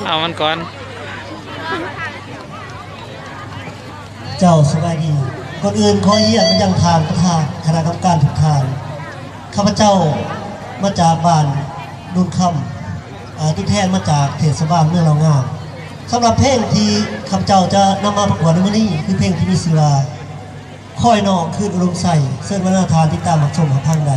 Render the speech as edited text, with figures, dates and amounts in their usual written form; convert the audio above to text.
เอามันก่อนเจ้าสบายดีก่อนอื่นขอเยี่ยมมายังทางประธานคณะกรรมการทุกทานข้าพเจ้ามาจากบ้านดุนคำที่แทนมาจากเทศบาลเมืองเรางามสำหรับเพลงที่ข้าพเจ้าจะนำมาประกวดในวันนี้คือเพลงที่มีชื่อว่าค่อยน้องคืนอารมณ์ใส่เส้นวัฒนธรรมที่ตามมาชมหาพังใด